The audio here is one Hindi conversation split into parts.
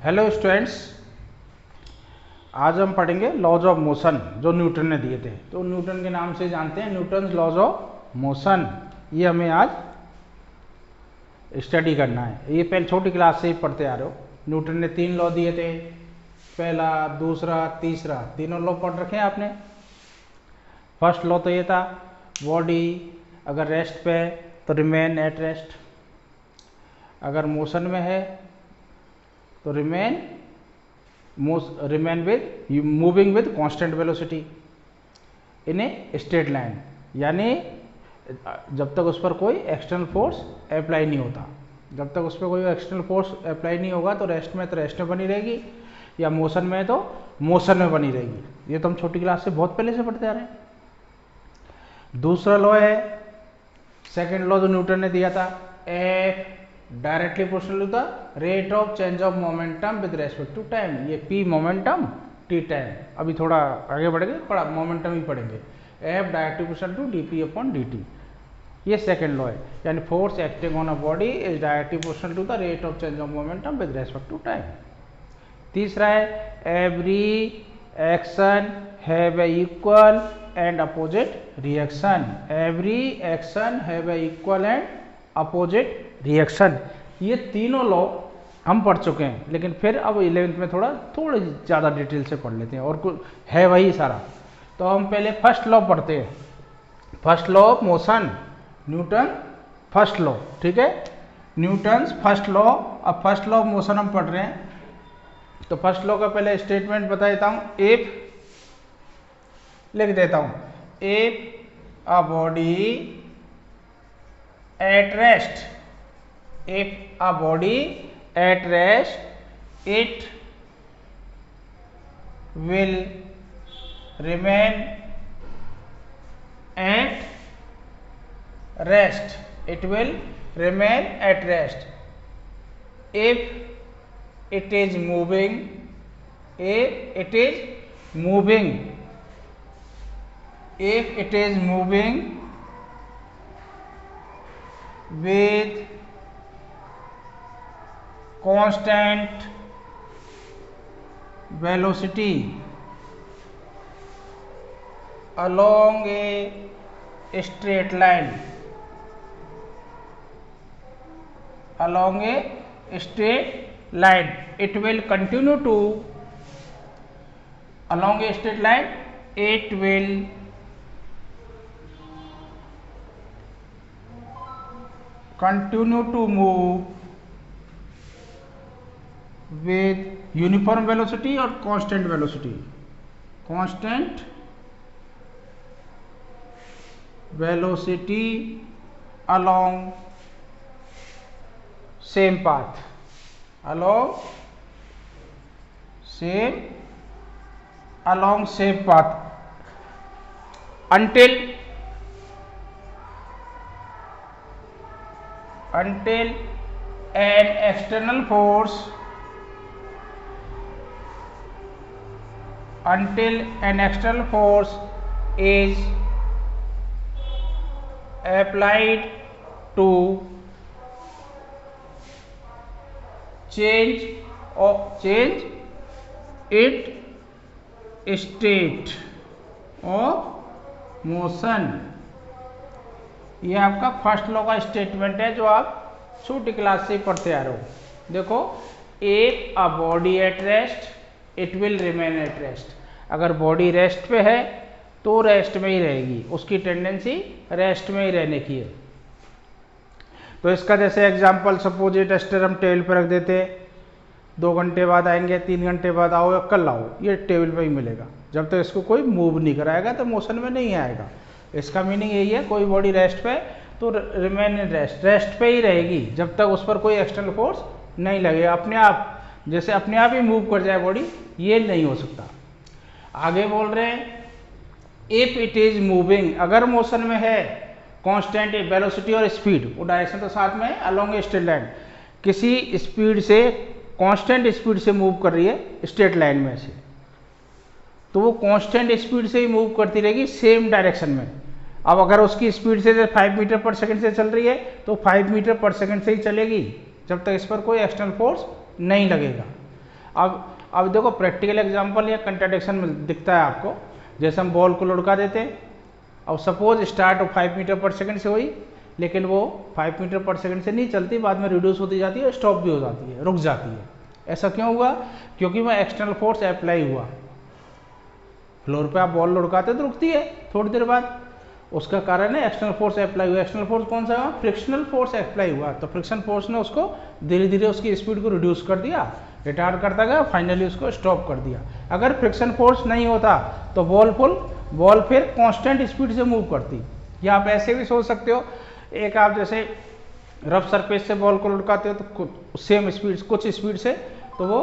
हेलो स्टूडेंट्स, आज हम पढ़ेंगे लॉज ऑफ मोशन जो न्यूटन ने दिए थे। तो न्यूटन के नाम से जानते हैं, न्यूटन लॉज ऑफ मोशन। ये हमें आज स्टडी करना है। ये पहले छोटी क्लास से ही पढ़ते आ रहे हो। न्यूटन ने 3 लॉ दिए थे, पहला, दूसरा, तीसरा, तीनों लॉ पढ़ रखे हैं आपने। फर्स्ट लॉ तो ये था, बॉडी अगर रेस्ट पे है तो रिमेन एट रेस्ट, अगर मोशन में है तो remain with moving with constant velocity in A straight line, यानी जब तक उस पर कोई एक्सटर्नल फोर्स अप्लाई नहीं होता। जब तक उस पर कोई एक्सटर्नल फोर्स अप्लाई नहीं होगा तो रेस्ट में बनी रहेगी, या मोशन में तो मोशन में बनी रहेगी। ये तो हम छोटी क्लास से बहुत पहले से पढ़ते आ रहे हैं। दूसरा लॉ है, सेकेंड लॉ जो न्यूटन ने दिया था, F directly proportional to the rate of change of momentum with respect to time. ये पी मोमेंटम, टी टाइम। अभी थोड़ा आगे बढ़ेंगे, थोड़ा मोमेंटम ही पढ़ेंगे। F directly proportional to DP upon DT, ये सेकेंड लॉ है, यानी force acting on a body is directly proportional to the rate of change of momentum with respect to time. तीसरा है, every action have a equal and opposite reaction. Every action have a equal and opposite reaction. ये तीनों लॉ हम पढ़ चुके हैं, लेकिन फिर अब 11th में थोड़ी ज़्यादा डिटेल से पढ़ लेते हैं, और कुछ है वही सारा। तो हम पहले फर्स्ट लॉ पढ़ते हैं, first law of motion, Newton first law. ठीक है, न्यूटन फर्स्ट लॉ। अब फर्स्ट लॉ ऑफ मोशन हम पढ़ रहे हैं, तो फर्स्ट लॉ का पहले स्टेटमेंट बता देता हूँ। इफ, लिख देता हूँ, if a body at rest, if a body at rest, it will remain at rest. It will remain at rest. If it is moving, if it is moving, if it is moving with constant velocity along a straight line, along a straight line, it will continue to, along a straight line, it will continue to move with uniform velocity or constant velocity, constant velocity along same path, along same path until an external force, is applied to change its state of motion। ये आपका फर्स्ट लॉ का स्टेटमेंट है, जो आप छोटी क्लास से पढ़ते आ रहे हो। देखो, if a body at rest it will remain at rest. अगर बॉडी रेस्ट पे है तो रेस्ट में ही रहेगी, उसकी टेंडेंसी रेस्ट में ही रहने की है। तो इसका जैसे एग्जांपल, सपोज ये टेस्टर हम टेबल पर रख देते, 2 घंटे बाद आएंगे, 3 घंटे बाद आओ या कल आओ, ये टेबल पे ही मिलेगा। जब तक इसको कोई मूव नहीं कराएगा तो मोशन में नहीं आएगा। इसका मीनिंग यही है, कोई बॉडी रेस्ट पे तो रिमेन इन रेस्ट, रेस्ट पे ही रहेगी जब तक उस पर कोई एक्सटर्नल फोर्स नहीं लगेगा। अपने आप, जैसे अपने आप ही मूव कर जाए बॉडी, ये नहीं हो सकता। आगे बोल रहे हैं, इफ इट इज मूविंग, अगर मोशन में है, कांस्टेंट वेलोसिटी और स्पीड, वो डायरेक्शन तो साथ में है, अलोंग ए स्ट्रेट लाइन, किसी स्पीड से, कांस्टेंट स्पीड से मूव कर रही है स्ट्रेट लाइन में से, तो वो कांस्टेंट स्पीड से ही मूव करती रहेगी सेम डायरेक्शन में। अब अगर उसकी स्पीड से 5 मीटर पर सेकंड से चल रही है तो 5 मीटर पर सेकंड से ही चलेगी जब तक इस पर कोई एक्सटर्नल फोर्स नहीं लगेगा। अब देखो प्रैक्टिकल एग्जांपल या कंट्राडिक्शन में दिखता है आपको। जैसे हम बॉल को लुढ़का देते हैं, अब सपोज स्टार्ट 5 मीटर पर सेकंड से हुई, लेकिन वो 5 मीटर पर सेकंड से नहीं चलती, बाद में रिड्यूस होती जाती है, स्टॉप भी हो जाती है, रुक जाती है। ऐसा क्यों हुआ? क्योंकि वह एक्सटर्नल फोर्स अप्लाई हुआ। फ्लोर पे आप बॉल लुढ़काते तो रुकती है थोड़ी देर बाद, उसका कारण है एक्सटर्नल फोर्स अप्लाई हुआ। एक्सटर्नल फोर्स कौन सा हुआ? फ्रिक्शनल फोर्स अप्लाई हुआ। तो फ्रिक्शन फोर्स ने उसको धीरे धीरे उसकी स्पीड को रिड्यूस कर दिया, रिटार्ड करता गया, फाइनली उसको स्टॉप कर दिया। अगर फ्रिक्शन फोर्स नहीं होता तो बॉल फिर कांस्टेंट स्पीड से मूव करती। या आप ऐसे भी सोच सकते हो, एक आप जैसे रफ सरफेस से बॉल को लुढ़काते हो तो सेम स्पीड, कुछ स्पीड से तो वो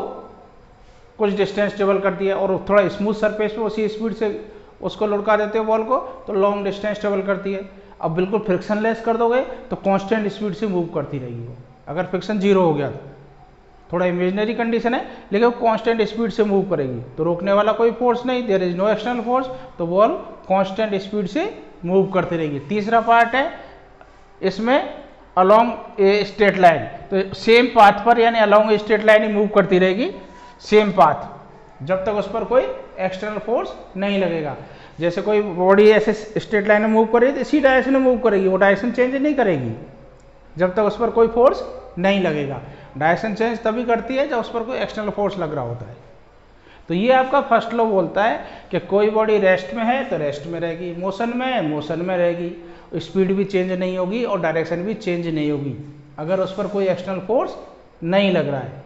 कुछ डिस्टेंस ट्रेवल करती है, और थोड़ा स्मूथ सरफेस पे उसी स्पीड से उसको लुढ़का देते हो बॉल को तो लॉन्ग डिस्टेंस ट्रेवल करती है। अब बिल्कुल फ्रिक्शनलेस कर दोगे तो कांस्टेंट स्पीड से मूव करती रहेगी वो। अगर फ्रिक्शन जीरो हो गया तो थोड़ा इमेजिनरी कंडीशन है, लेकिन वो कांस्टेंट स्पीड से मूव करेगी, तो रोकने वाला कोई फोर्स नहीं, there is no external force, तो बॉल कांस्टेंट स्पीड से मूव करती रहेगी। तीसरा पार्ट है इसमें अलोंग ए स्ट्रेट लाइन, तो सेम पाथ पर यानी अलोंग ए स्ट्रेट लाइन ही मूव करती रहेगी, सेम पाथ, जब तक उस पर कोई एक्सटर्नल फोर्स नहीं लगेगा। जैसे कोई बॉडी ऐसे स्ट्रेट लाइन में मूव कर रही है तो इसी डायरेक्शन में मूव करेगी, वो डायरेक्शन चेंज नहीं करेगी जब तक उस पर कोई फोर्स नहीं लगेगा। डायरेक्शन चेंज तभी करती है जब उस पर कोई एक्सटर्नल फोर्स लग रहा होता है। तो ये आपका फर्स्ट लॉ बोलता है कि कोई बॉडी रेस्ट में है तो रेस्ट में रहेगी, मोशन में है मोशन में रहेगी, स्पीड भी चेंज नहीं होगी और डायरेक्शन भी चेंज नहीं होगी अगर उस पर कोई एक्सटर्नल फोर्स नहीं लग रहा है।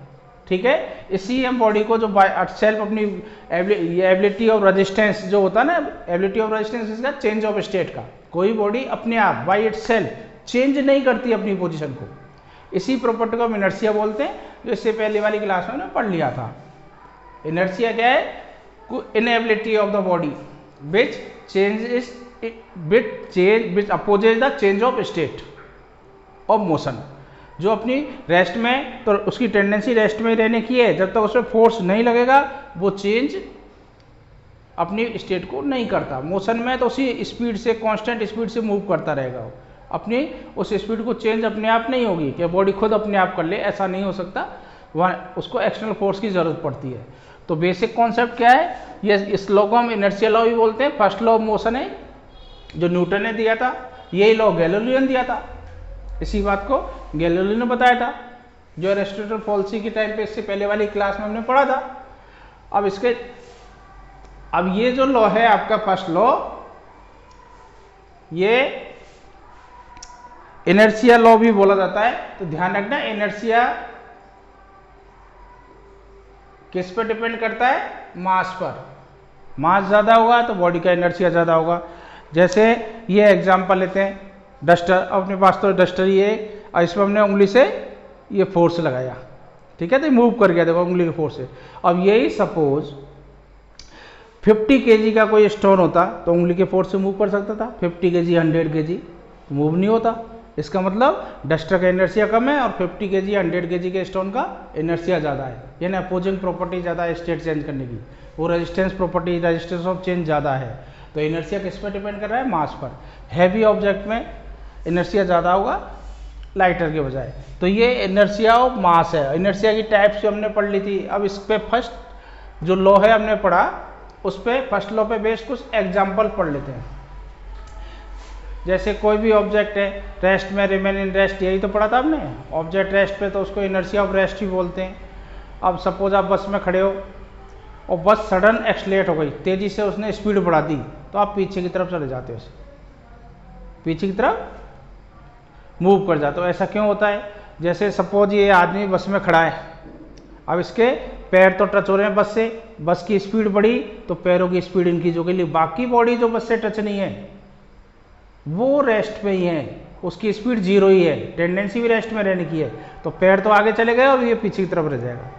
ठीक है, इसी हम बॉडी को जो सेल्फ अपनी एबिलिटी ऑफ रेजिस्टेंस जो होता है ना, एबिलिटी ऑफ रेजिस्टेंस इसका चेंज ऑफ स्टेट का, कोई बॉडी अपने आप बाय इटसेल्फ चेंज नहीं करती अपनी पोजीशन को, इसी प्रॉपर्टी को हम इनर्शिया बोलते हैं, जो इससे पहले वाली क्लास में हमने पढ़ लिया था। इनर्शिया क्या है? Inability of the body which opposes the change of state of motion. जो अपनी रेस्ट में, तो उसकी टेंडेंसी रेस्ट में रहने की है, जब तक उसमें फोर्स नहीं लगेगा वो चेंज अपनी स्टेट को नहीं करता। मोशन में तो उसी स्पीड से, कांस्टेंट स्पीड से मूव करता रहेगा वो, अपनी उस स्पीड को चेंज अपने आप नहीं होगी कि बॉडी खुद अपने आप कर ले, ऐसा नहीं हो सकता, वहाँ उसको एक्सटर्नल फोर्स की जरूरत पड़ती है। तो बेसिक कॉन्सेप्ट क्या है? ये इस लॉ को हम इनर्शिया लॉ भी बोलते हैं। फर्स्ट लॉ ऑफ मोशन है जो न्यूटन ने दिया था, यही लॉ गैलीलियो ने दिया था, इसी बात को गैलीलियो ने बताया था, जो एरिस्टोटल फॉल्सी के टाइम पे, इससे पहले वाली क्लास में हमने पढ़ा था। अब ये जो लॉ है आपका फर्स्ट लॉ, ये इनर्शिया लॉ भी बोला जाता है। तो ध्यान रखना, इनर्शिया किस पर डिपेंड करता है? मास पर। मास ज्यादा होगा तो बॉडी का इनर्शिया ज्यादा होगा। जैसे ये एग्जांपल लेते हैं, डस्टर, अपने पास तो डस्टर ही है और इसमें हमने उंगली से ये फोर्स लगाया, ठीक है, तो मूव कर गया, देखो उंगली के फोर्स से। अब यही सपोज 50 kg का कोई स्टोन होता तो उंगली के फोर्स से मूव कर सकता था, 50 kg 100 kg मूव नहीं होता। इसका मतलब डस्टर का इनर्शिया कम है और 50 kg 100 kg के स्टोन का इनर्शिया ज़्यादा है, यानी अपोजिंग प्रॉपर्टी ज़्यादा है स्टेट चेंज करने की, वो resistance property, resistance of change ज़्यादा है। तो इनर्शिया किस पर डिपेंड कर रहा है? मास पर। हैवी ऑब्जेक्ट में इनर्शिया ज़्यादा होगा लाइटर के बजाय। तो ये इनर्शिया ऑफ मास है। इनर्शिया की टाइप्स जो हमने पढ़ ली थी, अब इस पे फर्स्ट जो लॉ है हमने पढ़ा, उस पे फर्स्ट लॉ पे बेस्ड कुछ एग्जाम्पल पढ़ लेते हैं। जैसे कोई भी ऑब्जेक्ट है, रेस्ट में, रिमेन इन रेस्ट, यही तो पढ़ा था आपने। ऑब्जेक्ट रेस्ट पे तो उसको इनर्शिया ऑफ रेस्ट ही बोलते हैं। अब सपोज आप बस में खड़े हो और बस सडन एक्सलेट हो गई, तेजी से उसने स्पीड बढ़ा दी, तो आप पीछे की तरफ चले जाते हो, पीछे की तरफ मूव कर जाते हो। ऐसा क्यों होता है? जैसे सपोज ये आदमी बस में खड़ा है, अब इसके पैर तो टच हो रहे हैं बस से, बस की स्पीड बढ़ी तो पैरों की स्पीड इंक्रीज हो गई, बाकी बॉडी जो बस से टच नहीं है वो रेस्ट पे ही है, उसकी स्पीड जीरो ही है, टेंडेंसी भी रेस्ट में रहने की है, तो पैर तो आगे चले गए और ये पीछे की तरफ रह जाएगा,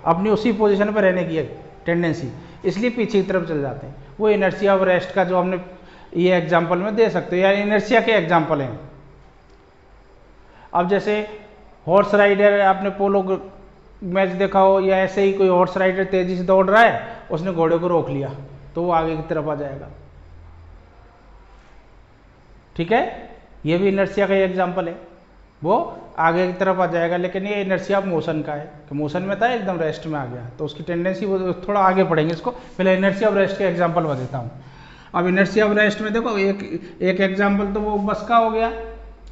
अपनी उसी पोजीशन पर रहने की है टेंडेंसी, इसलिए पीछे की तरफ चले जाते हैं। वो इनर्शिया ऑफ रेस्ट का जो हमने ये एग्जांपल में दे सकते हो, या इनर्शिया के एग्जांपल हैं। अब जैसे हॉर्स राइडर, आपने पोलो मैच देखा हो, या ऐसे ही कोई हॉर्स राइडर तेजी से दौड़ रहा है, उसने घोड़े को रोक लिया तो वो आगे की तरफ आ जाएगा, ठीक है, ये भी इनर्शिया का एग्जांपल है। वो आगे की तरफ आ जाएगा। लेकिन ये इनर्शिया ऑफ मोशन का है कि मोशन में था एकदम रेस्ट में आ गया, तो उसकी टेंडेंसी वो थोड़ा आगे पढ़ेंगे इसको। पहले इनर्शिया ऑफ रेस्ट के एग्जांपल मैं देता हूँ। अब इनर्शिया ऑफ रेस्ट में देखो एक एग्जांपल तो वो बस का हो गया।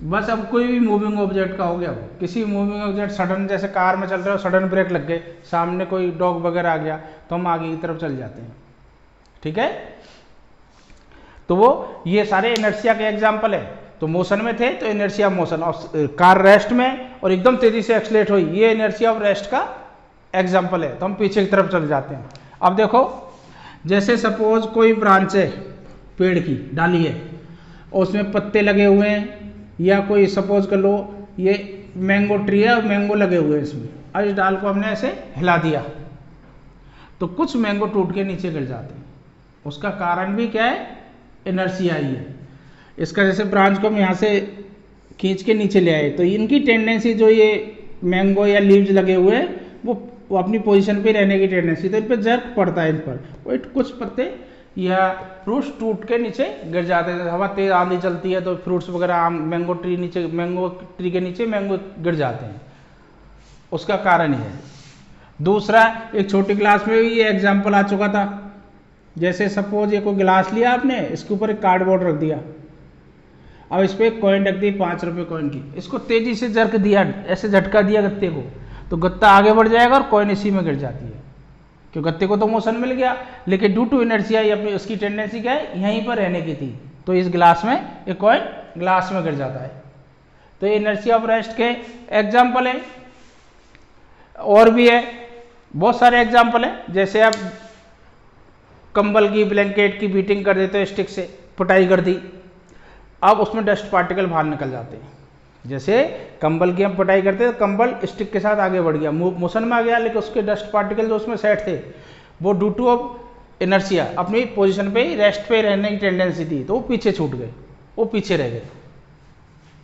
बस अब कोई भी मूविंग ऑब्जेक्ट का हो गया, वो किसी मूविंग ऑब्जेक्ट सडन, जैसे कार में चल रहे हो सडन ब्रेक लग गए, सामने कोई डॉग वगैरह आ गया तो हम आगे की तरफ चल जाते हैं, ठीक है। तो वो ये सारे इनर्शिया के एग्जाम्पल है। तो मोशन में थे तो इनर्शिया मोशन, और कार रेस्ट में और एकदम तेजी से एक्सलेट हुई, ये इनर्शिया ऑफ रेस्ट का एग्जाम्पल है। तो हम पीछे की तरफ चल जाते हैं। अब देखो, जैसे सपोज कोई ब्रांच है पेड़ की, डाली है और उसमें पत्ते लगे हुए हैं, या कोई सपोज कर लो ये मैंगो ट्री है और मैंगो लगे हुए हैं इसमें। अब इस डाल को हमने ऐसे हिला दिया तो कुछ मैंगो टूट के नीचे गिर जाते हैं। उसका कारण भी क्या है? इनर्शिया ही है। इसका जैसे ब्रांच को हम यहाँ से खींच के नीचे ले आए तो इनकी टेंडेंसी, जो ये मैंगो या लीव्स लगे हुए हैं वो अपनी पोजीशन पे रहने की टेंडेंसी, तो इन पर जर्क पड़ता है, इन पर वो कुछ पत्ते या फ्रूट्स टूट के नीचे गिर जाते हैं। हवा तेज आंधी चलती है तो फ्रूट्स वगैरह मैंगो ट्री के नीचे मैंगो गिर जाते हैं, उसका कारण ये है। दूसरा, एक छोटी क्लास में भी ये एग्जाम्पल आ चुका था। जैसे सपोज ये कोई गिलास लिया आपने, इसके ऊपर एक कार्डबोर्ड रख दिया, अब इस पर एक कॉइन रख दी 5 रुपये कॉइन की, इसको तेजी से जर्क दिया, ऐसे झटका दिया गत्ते को, तो गत्ता आगे बढ़ जाएगा और कॉइन इसी में गिर जाती है, क्योंकि गत्ते को तो मोशन मिल गया, लेकिन ड्यू टू इनर्शिया अपनी उसकी टेंडेंसी क्या है? यहीं पर रहने की थी, तो इस गिलास में एक कॉइन ग्लास में गिर जाता है। तो ये इनर्शिया ऑफ रेस्ट के एग्जाम्पल है। और भी है, बहुत सारे एग्जाम्पल हैं। जैसे आप कंबल की, ब्लैंकेट की बीटिंग कर देते हो स्टिक से, पिटाई कर दी, अब उसमें डस्ट पार्टिकल बाहर निकल जाते हैं। जैसे कंबल की हम पिटाई करते हैं तो कंबल स्टिक के साथ आगे बढ़ गया, मोशन में आ गया, लेकिन उसके डस्ट पार्टिकल जो उसमें सेट थे वो ड्यू टू ऑफ इनर्शिया अपनी पोजीशन पे ही, रेस्ट पे रहने की टेंडेंसी थी, तो वो पीछे छूट गए, वो पीछे रह गए,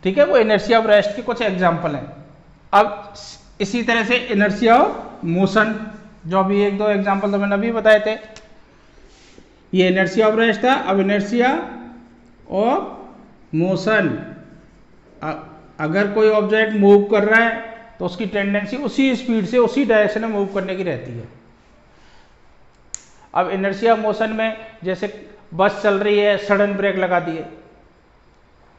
ठीक है। वो इनर्शिया ऑफ रेस्ट के कुछ एग्जाम्पल हैं। अब इसी तरह से इनर्शिया ऑफ मोशन, जो अभी 1-2 एग्जाम्पल तो मैंने अभी बताए थे, ये इनर्शिया ऑफ रेस्ट था। अब इनर्शिया ऑफ मोशन, अगर कोई ऑब्जेक्ट मूव कर रहा है तो उसकी टेंडेंसी उसी स्पीड से, उसी डायरेक्शन में मूव करने की रहती है। अब इनर्शिया ऑफ मोशन में, जैसे बस चल रही है, सडन ब्रेक लगा दिए,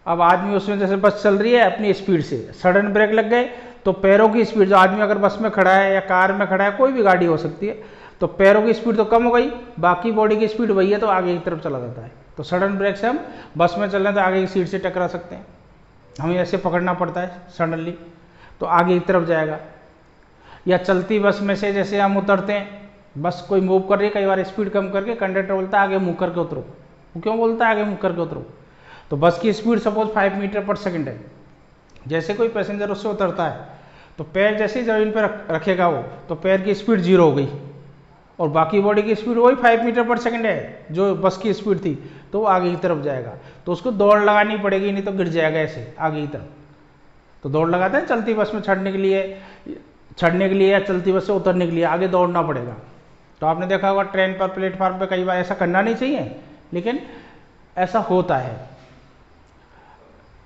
अब आदमी उसमें, जैसे बस चल रही है अपनी स्पीड से, सडन ब्रेक लग गए तो पैरों की स्पीड, जो आदमी अगर बस में खड़ा है या कार में खड़ा है, कोई भी गाड़ी हो सकती है, तो पैरों की स्पीड तो कम हो गई, बाकी बॉडी की स्पीड वही है, तो आगे की तरफ चला जाता है। तो सडन ब्रेक से हम बस में चल रहे हैं तो आगे की सीट से टकरा सकते हैं, हमें ऐसे पकड़ना पड़ता है सडनली, तो आगे की तरफ जाएगा। या चलती बस में से जैसे हम उतरते हैं, बस कोई मूव कर रही है, कई बार स्पीड कम करके कंडक्टर बोलता है आगे मुँह करके उतरो। वो क्यों बोलता है आगे मुँह करके उतरो? तो बस की स्पीड सपोज 5 मीटर पर सेकंड है, जैसे कोई पैसेंजर उससे उतरता है तो पैर जैसे ही जमीन पर रखेगा वो, तो पैर की स्पीड 0 हो गई, और बाकी बॉडी की स्पीड वही 5 मीटर पर सेकंड है जो बस की स्पीड थी, तो वो आगे की तरफ जाएगा। तो उसको दौड़ लगानी पड़ेगी, नहीं तो गिर जाएगा ऐसे आगे की तरफ। तो दौड़ लगाते हैं चलती बस में चढ़ने के लिए या चलती बस से उतरने के लिए, आगे दौड़ना पड़ेगा। तो आपने देखा होगा ट्रेन पर, प्लेटफॉर्म पर, कई बार ऐसा करना नहीं चाहिए लेकिन ऐसा होता है।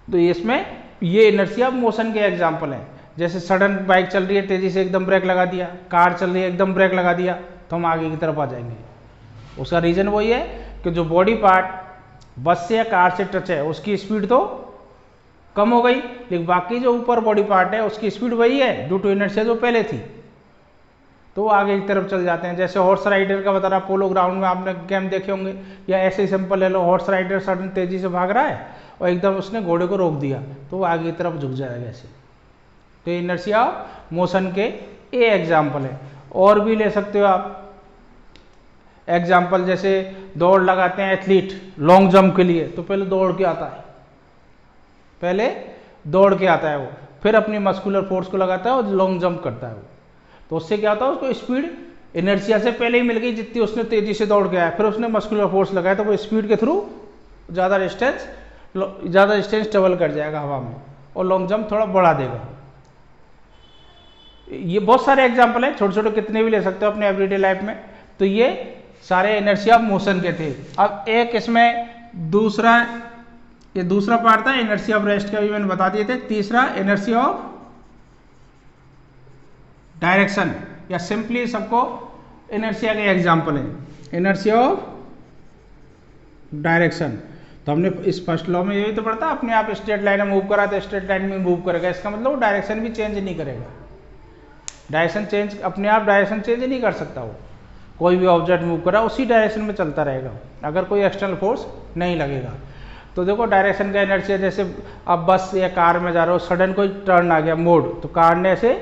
तो इसमें ये इनर्शिया ऑफ मोशन के एग्जाम्पल हैं। जैसे सडन बाइक चल रही है, तेजी से एकदम ब्रेक लगा दिया, कार चल रही है एकदम ब्रेक लगा दिया, तो हम आगे की तरफ आ जाएंगे। उसका रीजन वही है कि जो बॉडी पार्ट बस से या कार से टच है उसकी स्पीड तो कम हो गई, लेकिन बाकी जो ऊपर बॉडी पार्ट है उसकी स्पीड वही है ड्यू टू इनर्शिया जो पहले थी, तो वो आगे की तरफ चल जाते हैं। जैसे हॉर्स राइडर का बता रहा, पोलो ग्राउंड में आपने गेम देखे होंगे, या ऐसे ही सिंपल ले लो, हॉर्स राइडर सडन तेजी से भाग रहा है और एकदम उसने घोड़े को रोक दिया, तो वो आगे की तरफ झुक जाएगा ऐसे। तो इनर्शिया मोशन के ये एग्जाम्पल है। और भी ले सकते हो आप एग्जाम्पल, जैसे दौड़ लगाते हैं एथलीट लॉन्ग जंप के लिए, तो पहले दौड़ के आता है, पहले दौड़ के आता है वो, फिर अपनी मस्कुलर फोर्स को लगाता है और लॉन्ग जंप करता है वो। तो उससे क्या होता है, उसको स्पीड इनर्शिया से पहले ही मिल गई जितनी उसने तेजी से दौड़ के आया, फिर उसने मस्कुलर फोर्स लगाया तो वो स्पीड के थ्रू ज़्यादा डिस्टेंस ट्रेवल कर जाएगा हवा में और लॉन्ग जंप थोड़ा बढ़ा देगा। ये बहुत सारे एग्जाम्पल हैं, छोटे छोटे कितने भी ले सकते हो अपने एवरीडे लाइफ में। तो ये सारे इनर्शिया ऑफ मोशन के थे। अब एक इसमें दूसरा ये दूसरा पार्ट था इनर्शिया ऑफ रेस्ट का, भी मैंने बता दिए थे। तीसरा इनर्शिया ऑफ डायरेक्शन, या सिंपली सबको इनर्शिया के एग्जाम्पल है इनर्शिया ऑफ डायरेक्शन। तो हमने इस फर्स्ट लॉ में यही तो पढ़ता, अपने आप स्ट्रेट लाइन में मूव करा तो स्ट्रेट लाइन में मूव करेगा, इसका मतलब डायरेक्शन भी चेंज नहीं करेगा। डायरेक्शन चेंज अपने आप डायरेक्शन चेंज नहीं कर सकता वो, कोई भी ऑब्जेक्ट मूव करा उसी डायरेक्शन में चलता रहेगा अगर कोई एक्सटर्नल फोर्स नहीं लगेगा। तो देखो डायरेक्शन का इनर्शिया, जैसे आप बस या कार में जा रहे हो, सडन कोई टर्न आ गया मोड़, तो कार ने ऐसे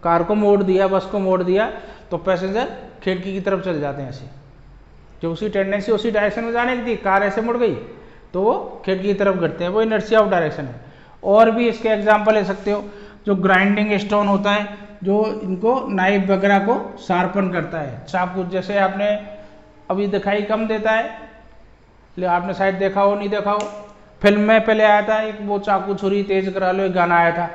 कार को मोड़ दिया, बस को मोड़ दिया, तो पैसेंजर खिड़की की तरफ चले जाते हैं ऐसे, जो उसी टेंडेंसी उसी डायरेक्शन में जाने की थी, कार ऐसे मुड़ गई तो वो खिड़की की तरफ गिरते हैं, वो इनर्शिया ऑफ डायरेक्शन है। और भी इसके एग्जांपल ले सकते हो, जो ग्राइंडिंग स्टोन होता है, जो इनको नाइफ वगैरह को शार्पन करता है, चाकू जैसे आपने अभी दिखाई कम देता है, आपने शायद देखा हो नहीं देखा हो, फिल्म में पहले आया था एक, वो चाकू छुरी तेज करा लो, एक गाना आया था,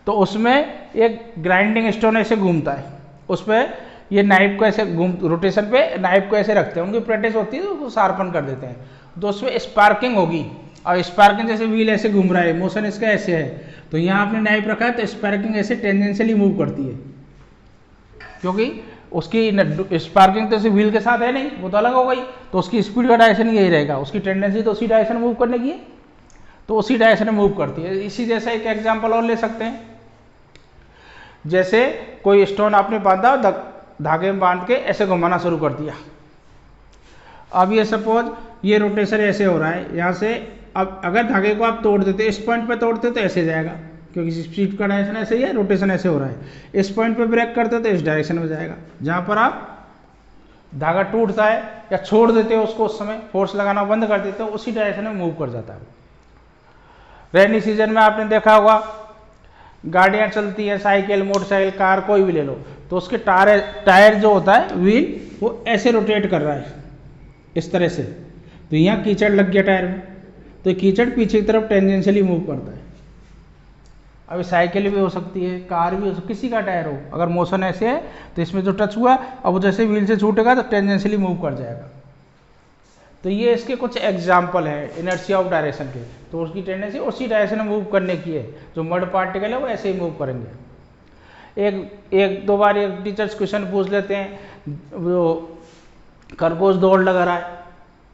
तो उसमें एक ग्राइंडिंग स्टोन ऐसे घूमता है, उस पर ये नाइफ को ऐसे घूम, रोटेशन पे नाइफ को ऐसे रखते हैं, उनकी प्रैक्टिस होती है तो उसको शार्पन कर देते हैं, तो उसमें स्पार्किंग होगी। और स्पार्किंग जैसे व्हील ऐसे घूम रहा है, मोशन इसका ऐसे है, तो यहाँ आपने नाइफ रखा है तो स्पार्किंग ऐसे टेंजेंशियली मूव करती है, क्योंकि उसकी स्पार्किंग तो व्हील के साथ है नहीं, वो तो अलग हो गई, तो उसकी स्पीड का डायरेक्शन यही रहेगा, उसकी टेंडेंसी तो उसी डायरेक्शन मूव करने की है, तो उसी डायरेक्शन में मूव करती है। इसी जैसा एक एग्जांपल और ले सकते हैं, जैसे कोई स्टोन आपने बांधा, धागे में बांध के ऐसे घुमाना शुरू कर दिया, अब ये सपोज ये रोटेशन ऐसे हो रहा है यहाँ से, अब अगर धागे को आप तोड़ देते, इस पॉइंट पे तोड़ते तो ऐसे जाएगा, क्योंकि स्पीड का डायरेक्शन ऐसे ही है, रोटेशन ऐसे हो रहा है, इस पॉइंट पे ब्रेक करते तो इस डायरेक्शन में जाएगा, जहाँ पर आप धागा टूटता है या छोड़ देते हो उसको, उस समय फोर्स लगाना बंद कर देते हो, उसी डायरेक्शन में मूव कर जाता है। रेनी सीजन में आपने देखा होगा गाड़ियाँ चलती है, साइकिल मोटरसाइकिल कार कोई भी ले लो, तो उसके टायर जो होता है व्हील, वो ऐसे रोटेट कर रहा है इस तरह से, तो यहाँ कीचड़ लग गया टायर में, तो कीचड़ पीछे की तरफ टेंजेंशियली मूव करता है। अभी साइकिल भी हो सकती है, कार भी हो सकती है, किसी का टायर हो, अगर मोशन ऐसे है तो इसमें जो टच हुआ, अब जैसे व्हील से छूटेगा तो टेंजेंशियली मूव कर जाएगा। तो ये इसके कुछ एग्जाम्पल हैं इनर्शिया ऑफ डायरेक्शन के, तो उसकी टेंडेंसी उसी डायरेक्शन में मूव करने की है, जो मड पार्टिकल है वो ऐसे ही मूव करेंगे। एक दो बार एक टीचर्स क्वेश्चन पूछ लेते हैं, वो खरगोश दौड़ लगा रहा है,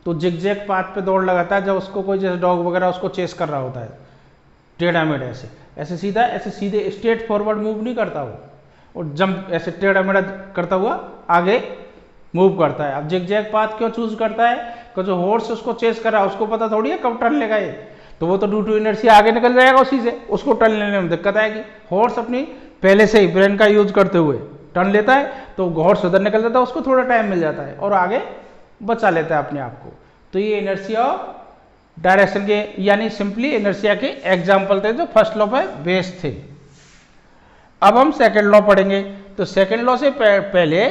तो जिगजैग पाथ पे दौड़ लगाता है, जब उसको कोई जैसे डॉग वगैरह उसको चेस कर रहा होता है, टेढ़ा मेढ़ा ऐसे सीधा ऐसे सीधे स्ट्रेट फॉरवर्ड मूव नहीं करता वो, और जंप ऐसे टेढ़ा मेढ़ा करता हुआ आगे मूव करता है। अब जिगजैग पाथ क्यों चूज करता है, कि जो हॉर्स उसको चेस कर रहा है उसको पता थोड़ी है कब टर्न लेगा ये, तो वो तो ड्यू टू इनर्शिया आगे निकल जाएगा उसी से, उसको टर्न लेने में दिक्कत आएगी। हॉर्स अपनी पहले से ही ब्रेन का यूज करते हुए टर्न लेता है, तो हॉर्स उधर निकल जाता है, उसको थोड़ा टाइम मिल जाता है और आगे बचा लेता है अपने आप को। तो ये इनर्शिया ऑफ डायरेक्शन के, यानी सिंपली इनर्शिया के एग्जाम्पल थे जो फर्स्ट लॉ पे बेस्ड थे। अब हम सेकेंड लॉ पढ़ेंगे। तो सेकेंड लॉ से पहले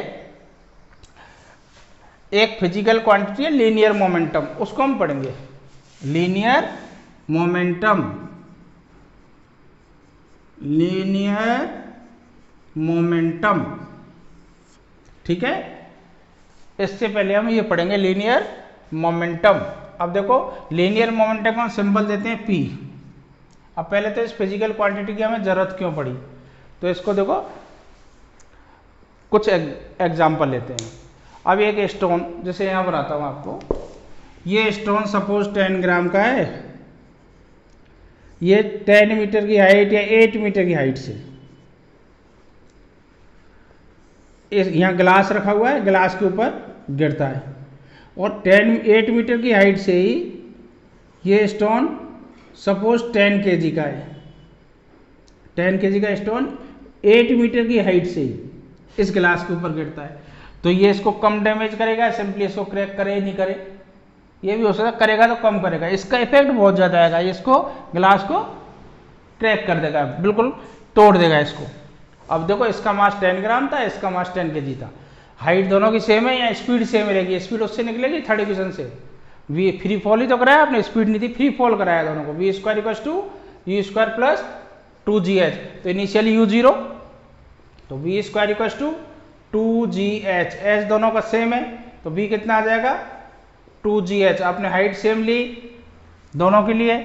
एक फिजिकल क्वांटिटी है लीनियर मोमेंटम, उसको हम पढ़ेंगे। लीनियर मोमेंटम, लीनियर मोमेंटम, ठीक है। इससे पहले हम ये पढ़ेंगे लीनियर मोमेंटम। अब देखो लीनियर मोमेंटम को हम सिंबल देते हैं P। अब पहले तो इस फिजिकल क्वांटिटी की हमें जरूरत क्यों पड़ी, तो इसको देखो कुछ एग्जाम्पल लेते हैं। अब एक स्टोन, जैसे यहाँ बनाता हूँ आपको, ये स्टोन सपोज 10 ग्राम का है, ये 10 मीटर की हाइट या 8 मीटर की हाइट से, यहाँ ग्लास रखा हुआ है, ग्लास के ऊपर गिरता है, और 8 मीटर की हाइट से ही ये स्टोन सपोज 10 kg का है, 10 kg का स्टोन 8 मीटर की हाइट से ही इस ग्लास के ऊपर गिरता है, तो ये इसको कम डैमेज करेगा, सिंपली इसको क्रैक करे नहीं करे, ये भी हो सकता है, करेगा तो कम करेगा, इसका इफेक्ट बहुत ज़्यादा आएगा, इसको ग्लास को क्रैक कर देगा, बिल्कुल तोड़ देगा इसको। अब देखो इसका मास 10 ग्राम था, इसका मास 10 kg था, हाइट दोनों की सेम है या स्पीड सेम रहेगी, स्पीड उससे निकलेगी थर्ड इक्वेशन से, वी फ्री फॉल ही तो कराया आपने, स्पीड नहीं थी, फ्री फॉल कराया दोनों को, v square equal to u square plus 2gh, तो इनिशियली u0, तो v square equal to 2gh, h दोनों का सेम है, तो v कितना आ जाएगा 2gh, आपने हाइट सेम ली, दोनों के लिए।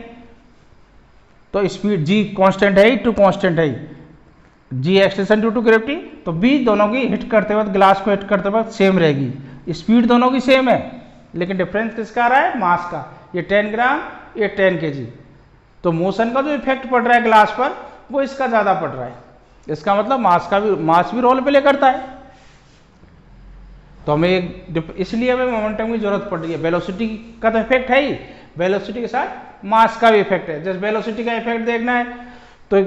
तो स्पीड जी कांस्टेंट है ही, टू कांस्टेंट है ही, जी एक्सटेंशन ड्यू टू ग्रेविटी, तो बी दोनों की हिट करते वक्त, ग्लास को हिट करते वक्त सेम रहेगी। स्पीड दोनों की सेम है, लेकिन डिफरेंस किसका आ रहा है, मास का। ये 10 ग्राम, ये 10 kg। तो मोशन का जो इफेक्ट पड़ रहा है ग्लास पर वो इसका ज़्यादा पड़ रहा है। इसका मतलब मास भी रोल प्ले करता है। तो हमें इसलिए हमें मोमेंटम की जरूरत पड़ रही है। वेलोसिटी का तो इफेक्ट है ही, वेलोसिटी के साथ मास का भी इफेक्ट है। जैसे वेलोसिटी का इफेक्ट देखना है तो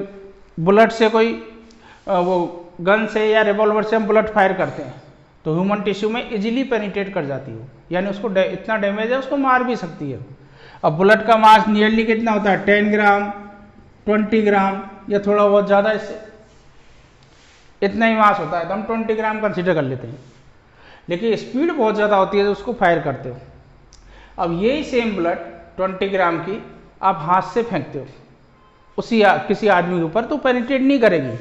बुलेट से कोई वो गन से या रिवॉल्वर से हम बुलेट फायर करते हैं तो ह्यूमन टिश्यू में इजीली पेनिट्रेट कर जाती है, यानी उसको इतना डैमेज है उसको मार भी सकती है। अब बुलेट का मास नियरली कितना होता है, 10 ग्राम, 20 ग्राम या थोड़ा बहुत ज़्यादा, इससे इतना ही मास होता है तो हम 20 ग्राम कंसिडर कर लेते हैं। लेकिन स्पीड बहुत ज़्यादा होती है तो उसको फायर करते हो। अब यही सेम बुलेट 20 ग्राम की आप हाथ से फेंकते हो किसी आदमी के ऊपर, तो पेनिट्रेट नहीं करेगी,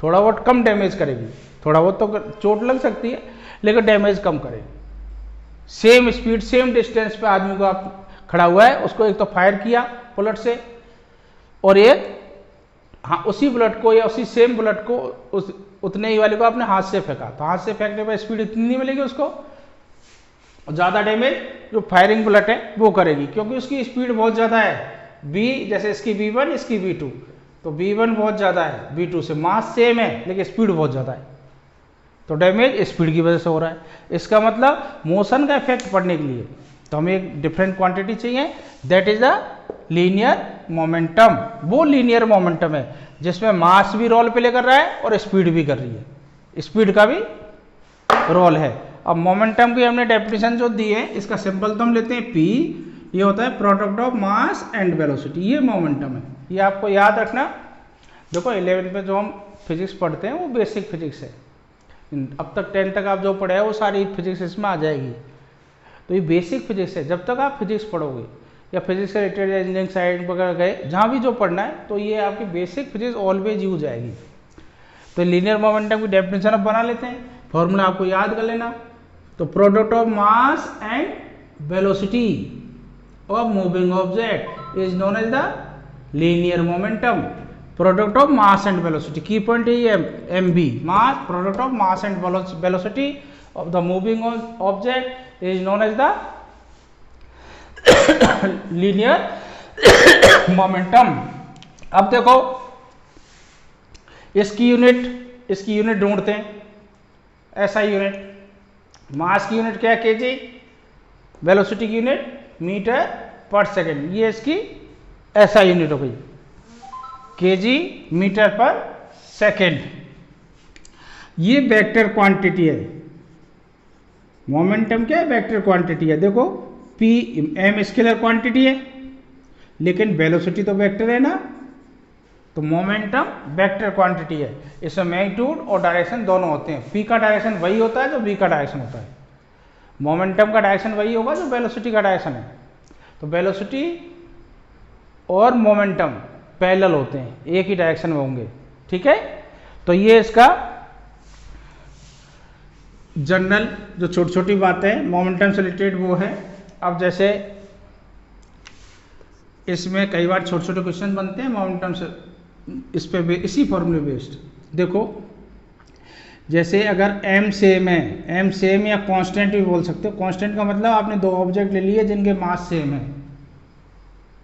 थोड़ा बहुत कम डैमेज करेगी, थोड़ा बहुत तो चोट लग सकती है लेकिन डैमेज कम करेगी। सेम स्पीड सेम डिस्टेंस पे आदमी को आप खड़ा हुआ है, उसको एक तो फायर किया बुलेट से, और एक हाँ उसी बुलेट को या उसी सेम बुलेट को उतने ही वाले को आपने हाथ से फेंका, तो हाथ से फेंकने पर स्पीड इतनी नहीं मिलेगी उसको, ज़्यादा डैमेज जो फायरिंग बुलेट है वो करेगी, क्योंकि उसकी स्पीड बहुत ज़्यादा है। बी जैसे इसकी B1 इसकी B2, तो B1 बहुत ज़्यादा है B2 से, मास सेम है लेकिन स्पीड बहुत ज़्यादा है, तो डैमेज स्पीड की वजह से हो रहा है। इसका मतलब मोशन का इफेक्ट पड़ने के लिए तो हमें एक डिफरेंट क्वांटिटी चाहिए, that is the linear momentum. वो लीनियर मोमेंटम है जिसमें मास भी रोल प्ले कर रहा है और स्पीड भी कर रही है, स्पीड का भी रोल है। अब मोमेंटम की हमने डेफिनेशन जो दी है, इसका सिंबल तो हम लेते हैं P, ये होता है product of mass and velocity, ये मोमेंटम है। ये आपको याद रखना। देखो 11th में जो हम फिजिक्स पढ़ते हैं वो बेसिक फिजिक्स है, अब तक 10 तक आप जो पढ़े हैं वो सारी फिजिक्स इसमें आ जाएगी। तो ये बेसिक फिजिक्स है, जब तक आप फिजिक्स पढ़ोगे या फिजिक्स से रिलेटेड इंजीनियरिंग साइड वगैरह गए, जहाँ भी जो पढ़ना है तो ये आपकी बेसिक फिजिक्स ऑलवेज यूज आएगी। तो लीनियर मोमेंटम की डेफिनेशन अब बना लेते हैं, फॉर्मूला आपको याद कर लेना। तो product of mass and velocity of moving object is known as the linear momentum. Product of mass and velocity, key point है ये MB, mass, product of mass and velocity of the moving object is known as the linear momentum. अब देखो इसकी यूनिट ढूंढते हैं, ऐसा यूनिट, मास की यूनिट क्या है kg, वेलोसिटी की यूनिट मीटर पर सेकेंड, ये इसकी ऐसा यूनिट हो गई kg मीटर पर सेकेंड। ये वेक्टर क्वांटिटी है, मोमेंटम क्या है, वेक्टर क्वांटिटी है। देखो P m स्केलर क्वांटिटी है लेकिन वेलोसिटी तो वेक्टर है ना, तो मोमेंटम वेक्टर क्वांटिटी है। इसमें मैग्नीट्यूड और डायरेक्शन दोनों होते हैं। P का डायरेक्शन वही होता है जो V का डायरेक्शन होता है, मोमेंटम का डायरेक्शन वही होगा जो वेलोसिटी का डायरेक्शन है। तो वेलोसिटी और मोमेंटम पैरेलल होते हैं, एक ही डायरेक्शन में होंगे, ठीक है। तो ये इसका जनरल जो छोटी छोटी बातें मोमेंटम से रिलेटेड वो है। अब जैसे इसमें कई बार छोटे छोटे क्वेश्चन बनते हैं मोमेंटम से, इस पे इसी फॉर्मूले बेस्ड। देखो जैसे अगर m सेम है, m सेम या कांस्टेंट भी बोल सकते हो। कांस्टेंट का मतलब आपने दो ऑब्जेक्ट ले लिए जिनके मास सेम है,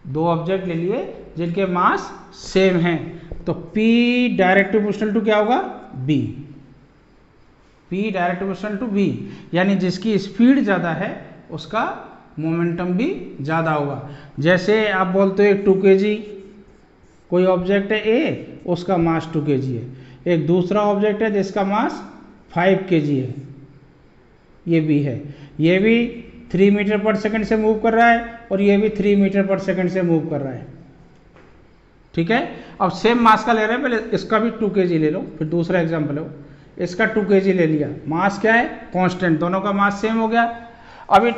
दो ऑब्जेक्ट ले लिए जिनके मास सेम हैं, तो P डायरेक्ट प्रोपोर्शनल टू क्या होगा, B, P direct proportional to B, यानी जिसकी स्पीड ज़्यादा है उसका मोमेंटम भी ज़्यादा होगा। जैसे आप बोलते हो 2 kg, कोई ऑब्जेक्ट है A, उसका मास 2 kg है, एक दूसरा ऑब्जेक्ट है जिसका मास 5 kg है, ये भी है, ये भी 3 मीटर पर सेकंड से मूव कर रहा है और ये भी 3 मीटर पर सेकंड से मूव कर रहा है, ठीक है। अब सेम मास का ले रहे हैं, पहले इसका भी 2 kg ले लो, फिर दूसरा एग्जाम्पल लो, इसका 2 kg ले लिया, मास क्या है, कांस्टेंट, दोनों का मास सेम हो गया। अब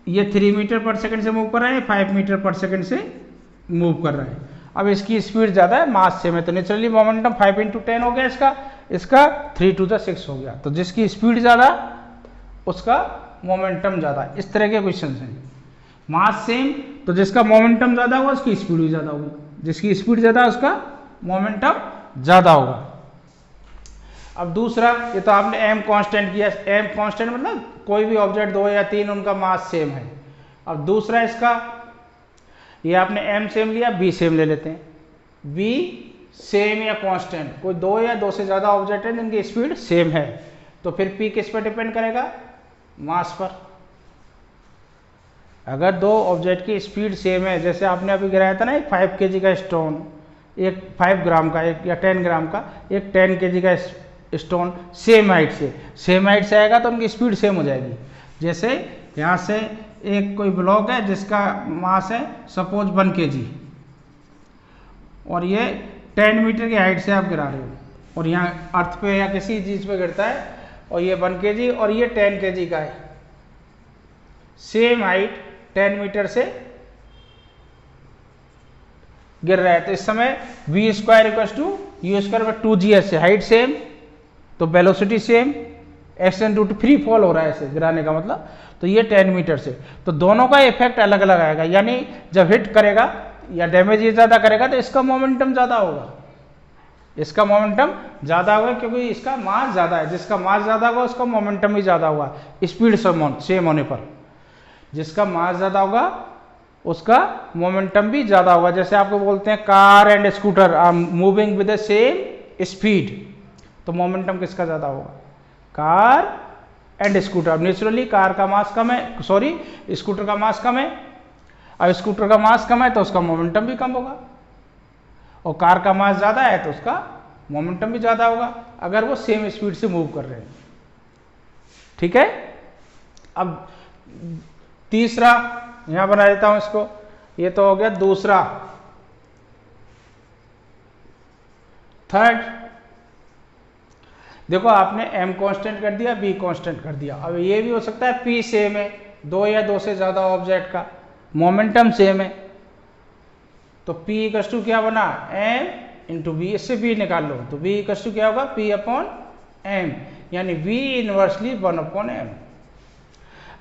ये 3 मीटर पर सेकंड से मूव कर रहा है, 5 मीटर पर सेकंड से मूव कर रहा है। अब इसकी स्पीड ज़्यादा है, मास सेम है, तो नेचुरली मोमेंटम 5 × 10 हो गया, इसका 3 × 6 हो गया। तो जिसकी स्पीड ज़्यादा उसका मोमेंटम ज़्यादा। इस तरह के क्वेश्चन हैं। मास सेम तो जिसका मोमेंटम ज़्यादा होगा उसकी स्पीड भी ज़्यादा होगी, जिसकी स्पीड ज़्यादा है उसका मोमेंटम ज़्यादा होगा। अब दूसरा, ये तो आपने एम कांस्टेंट किया, एम कांस्टेंट मतलब कोई भी ऑब्जेक्ट 2 या 3 उनका मास सेम है। अब दूसरा इसका, ये आपने एम सेम लिया, बी सेम ले लेते हैं, बी सेम या कांस्टेंट, कोई 2 या 2 से ज़्यादा ऑब्जेक्ट है जिनकी स्पीड सेम है, तो फिर पी किस पर डिपेंड करेगा, मास पर। अगर 2 ऑब्जेक्ट की स्पीड सेम है, जैसे आपने अभी गिराया था ना एक 5 kg का स्टोन, एक 5 ग्राम का, एक या 10 ग्राम का, एक 10 kg का स्टोन सेम हाइट से आएगा तो उनकी स्पीड सेम हो जाएगी। जैसे यहाँ से एक कोई ब्लॉक है जिसका मास है सपोज 1 kg, और ये 10 मीटर की हाइट से आप गिरा रहे हो, और यहाँ अर्थ पे या किसी चीज़ पे गिरता है, और ये 1 kg और ये 10 kg का है, सेम हाइट 10 मीटर से गिर रहा है, तो इस समय v square equal to u square by 2gs है, हाइट सेम तो velocity same, action to free fall हो रहा है ऐसे गिराने का मतलब, तो ये 10 मीटर से, तो दोनों का इफेक्ट अलग अलग आएगा, यानी जब हिट करेगा या डैमेज ये ज़्यादा करेगा तो इसका मोमेंटम ज़्यादा होगा, इसका मोमेंटम ज़्यादा होगा क्योंकि इसका मास ज़्यादा है, जिसका मास ज़्यादा होगा उसका मोमेंटम भी ज़्यादा होगा स्पीड सेम होने पर, जिसका मास ज़्यादा होगा उसका मोमेंटम भी ज़्यादा होगा। जैसे आपको बोलते हैं car and scooter are moving with the same speed, तो मोमेंटम किसका ज़्यादा होगा, कार एंड स्कूटर। अब नेचुरली कार का मास कम है, सॉरी स्कूटर का मास कम है, अब स्कूटर का मास कम है तो उसका मोमेंटम भी कम होगा, और कार का मास ज़्यादा है तो उसका मोमेंटम भी ज़्यादा होगा अगर वो सेम स्पीड से मूव कर रहे हैं। ठीक है, अब तीसरा यहां बना देता हूं इसको, ये तो हो गया दूसरा। थर्ड, देखो आपने m कांस्टेंट कर दिया, b कांस्टेंट कर दिया, अब ये भी हो सकता है p सेम है, 2 या 2 से ज्यादा ऑब्जेक्ट का मोमेंटम सेम है, तो p इक्वल टू क्या बना, m इंटू बी, इससे b निकाल लो, तो b इक्वल टू क्या होगा, p अपॉन m, यानी v इनवर्सली 1 अपॉन m।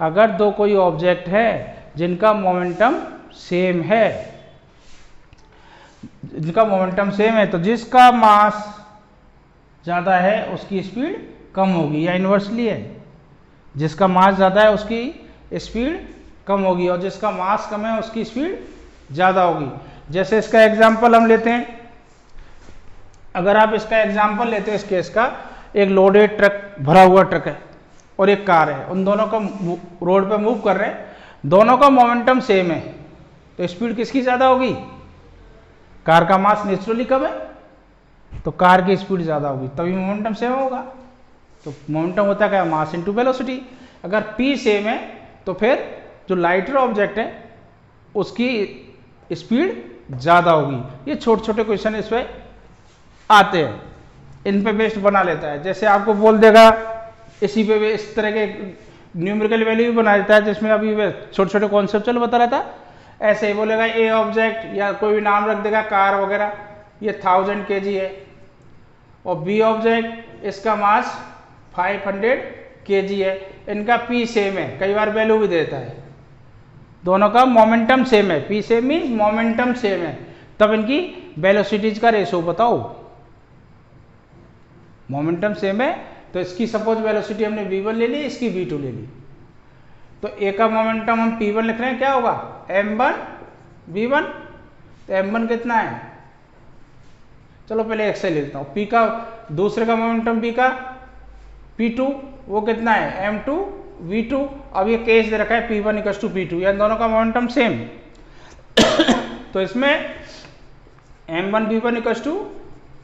अगर दो कोई ऑब्जेक्ट है जिनका मोमेंटम सेम है, जिनका मोमेंटम सेम है, तो जिसका मास ज़्यादा है उसकी स्पीड कम होगी, या इन्वर्सली है, जिसका मास ज़्यादा है उसकी स्पीड कम होगी, और जिसका मास कम है उसकी स्पीड ज़्यादा होगी। जैसे इसका एग्जांपल हम लेते हैं, अगर आप इसका एग्जांपल लेते हैं इस केस का, एक लोडेड ट्रक, भरा हुआ ट्रक है और एक कार है, उन दोनों को रोड पे मूव कर रहे हैं, दोनों का मोमेंटम सेम है, तो स्पीड किसकी ज़्यादा होगी, कार का मास नेचुरली कम है तो कार की स्पीड ज़्यादा होगी, तभी मोमेंटम सेम होगा। तो मोमेंटम होता है क्या, मास इनटू वेलोसिटी। अगर p सेम है तो फिर जो लाइटर ऑब्जेक्ट है उसकी स्पीड ज़्यादा होगी। ये छोटे छोटे क्वेश्चन इस पे आते हैं, इन पे बेस्ड बना लेता है। जैसे आपको बोल देगा इसी पे इस तरह के न्यूमेरिकल वैल्यू भी बना देता है, जिसमें अभी छोटे छोटे कॉन्सेप्चुअल बता रहा था, ऐसे ही बोलेगा ए ऑब्जेक्ट, या कोई भी नाम रख देगा कार वगैरह, ये 1000 kg है, और बी ऑब्जेक्ट इसका मास 500 kg है, इनका p सेम है, कई बार वैल्यू भी देता है, दोनों का मोमेंटम सेम है, p same means momentum same है, तब इनकी वेलोसिटीज का रेशो बताओ। मोमेंटम सेम है तो इसकी सपोज वेलोसिटी हमने v1 ले ली, इसकी v2 ले ली, तो a का मोमेंटम हम p1 लिख रहे हैं, क्या होगा m1 v1, तो m1 कितना है, चलो पहले एक से ले लेता हूँ, p का दूसरे का मोमेंटम b का p2 वो कितना है m2 v2, अब ये केस दे रखा है p1 इक्वल टू p2, यानी दोनों का मोमेंटम सेम तो इसमें m1 v1 equal to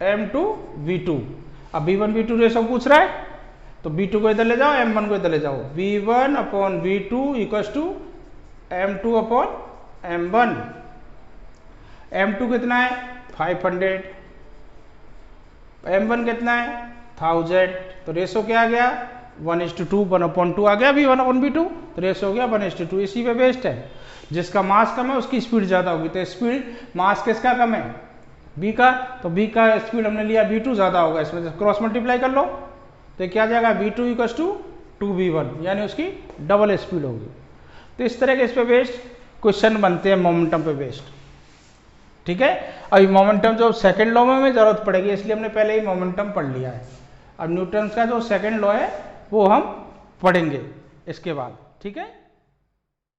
m2 v2, अब v1 v2 रेशो पूछ रहा है तो v2 को इधर ले जाओ, m1 को इधर ले जाओ, v1 upon v2 equal to m2 upon m1, m2 कितना है 500, m1 कितना है 1000, तो रेशो क्या आ गया 1:2, 1/2 आ गया v1 अपॉन v2, तो रेशो हो गया 1:2। इसी पे बेस्ड है, जिसका मास कम है उसकी स्पीड ज़्यादा होगी, तो स्पीड मास किसका कम है b का, तो b का स्पीड हमने लिया v2 ज़्यादा होगा, इसमें क्रॉस मल्टीप्लाई कर लो तो क्या आ जाएगा v2 इक्वल टू 2v1, यानी उसकी डबल स्पीड होगी। तो इस तरह के इस पे बेस्ड क्वेश्चन बनते हैं मोमेंटम पे बेस्ड। ठीक है, अभी मोमेंटम जो सेकंड लॉ में हमें जरूरत पड़ेगी, इसलिए हमने पहले ही मोमेंटम पढ़ लिया है। अब न्यूटन का जो सेकंड लॉ है वो हम पढ़ेंगे इसके बाद। ठीक है।